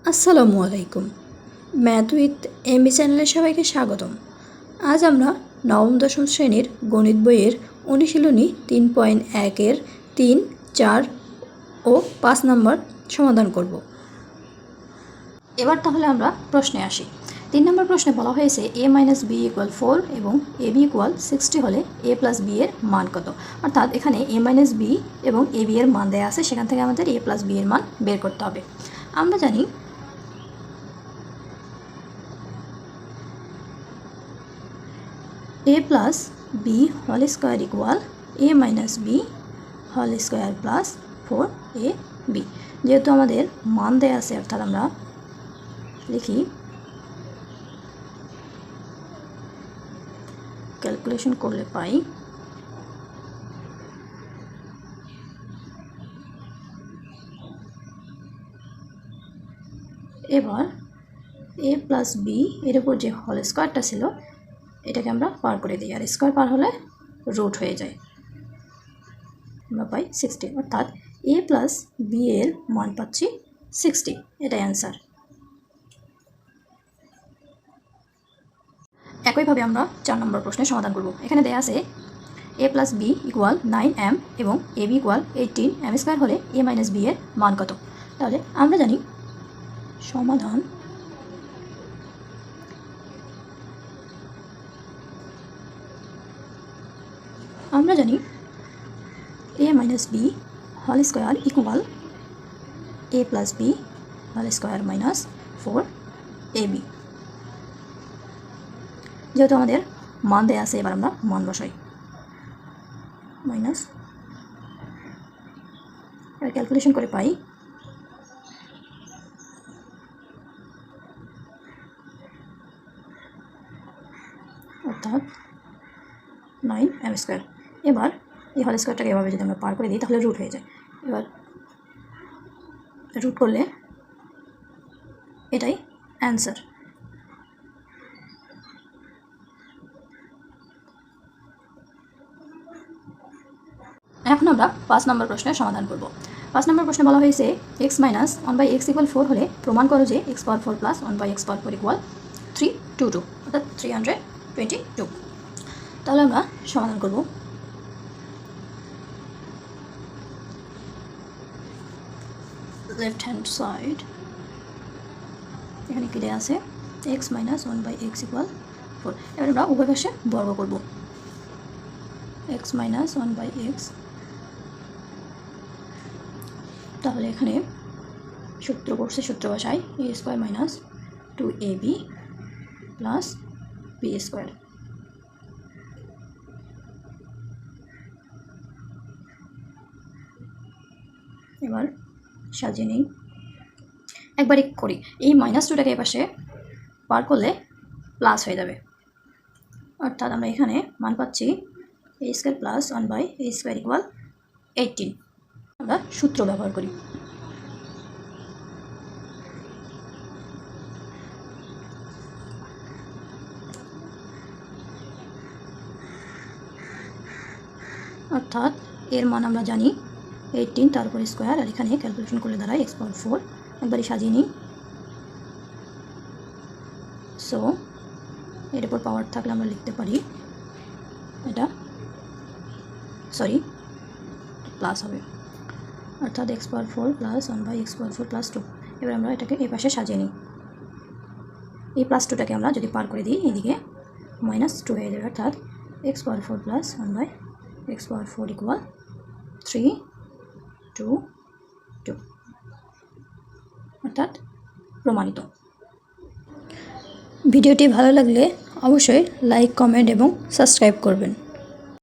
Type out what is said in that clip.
আসসালামু আলাইকুম। Math with MB চ্যানেলে সবাইকে স্বাগতম। আজ আমরা নবম দশম শ্রেণীর গণিত বইয়ের অনুশীলনী 3.1-এর 3, 4 ও 5 নম্বর সমাধান করব। এবার তাহলে আমরা প্রশ্নে আসি। 3 নম্বর প্রশ্নে বলা হয়েছে a - b = 4 এবং ab = 60 হলে a + b এর মান কত। অর্থাৎ এখানে a - b এবং ab এর মান দেওয়া আছে, সেখান থেকে আমাদের a + b এর মান বের করতে হবে। আমরা জানি a plus b whole square equal a minus b whole square plus 4ab। যেহেতু আমাদের মান দেয়া আছে, অর্থাৎ আমরা লিখি ক্যালকুলেশন করলে পাই এবার a plus b এর উপর যে হোল স্কোয়ারটা ছিল এটাকে আমরা পার করে দিই, আর স্কোয়ার পার হলে রুট হয়ে যায়, আমরা পাই 60। অর্থাৎ a plus b এর মান পাচ্ছি 60, এটাই অ্যান্সার। একইভাবে আমরা 4 নম্বর প্রশ্নের সমাধান করব। এখানে দেয়া আছে a plus b = 9m এবং ab = 18m² হলে a - b এর মান কত। তাহলে আমরা জানি সমাধান a - b whole square equal a plus b whole square minus 4ab। যেহেতু আমাদের মান দেয়া আছে, এবার আমরা মান বসাই, মাইনাস, ক্যালকুলেশন করে পাই অর্থাৎ 9m²। এবার এই হোল স্কোয়ারটাকে এভাবে যদি আমরা পার করে দিই তাহলে রুট হয়ে যায়। এবার রুট করলে এটাই অ্যান্সার। এখন আমরা 5 নম্বর প্রশ্নের সমাধান করব। 5 নম্বর প্রশ্নে বলা হয়েছে x - 1/x = 4 হলে প্রমাণ করো যে x⁴ + 1/x⁴ = 322, অর্থাৎ 322। তাহলে আমরা সমাধান করব। লেফট হ্যান্ড সাইড এখানে কি দেওয়া আছে x - 1/x = 4। এবার আমরা উভয় পাশে বর্গ করব। x - 1/x, তাহলে এখানে সূত্র করছে, সূত্র বসাই a² - 2ab + b²। এবার সাজিয়ে নিই, একবারই করি। এই -2টাকে এপাশে পার করলে প্লাস হয়ে যাবে, অর্থাৎ আমরা এখানে মান পাচ্ছি a² + 1/a² = 18। আমরা সূত্র ব্যবহার করি, অর্থাৎ এর মান আমরা জানি 18, তারপর স্কোয়ার, আর এখানে ক্যালকুলেশন করলে দাঁড়ায় x⁴। একবারই সাজিয়ে নিই। সো এর উপর পাওয়ার থাকলে আমরা লিখতে পারি এটা প্লাস হবে, অর্থাৎ x⁴ + 1/x⁴ + 2। এবার আমরা এটাকে এই পাশে সাজিয়ে নিই। এই +2টাকে আমরা যদি পার করে দিই এদিকে -2 হয়ে যাবে, অর্থাৎ x⁴ + 1/x⁴ = 322, অর্থাৎ প্রমাণিত। ভিডিওটি ভালো লাগলে অবশ্যই লাইক, কমেন্ট এবং সাবস্ক্রাইব করবেন।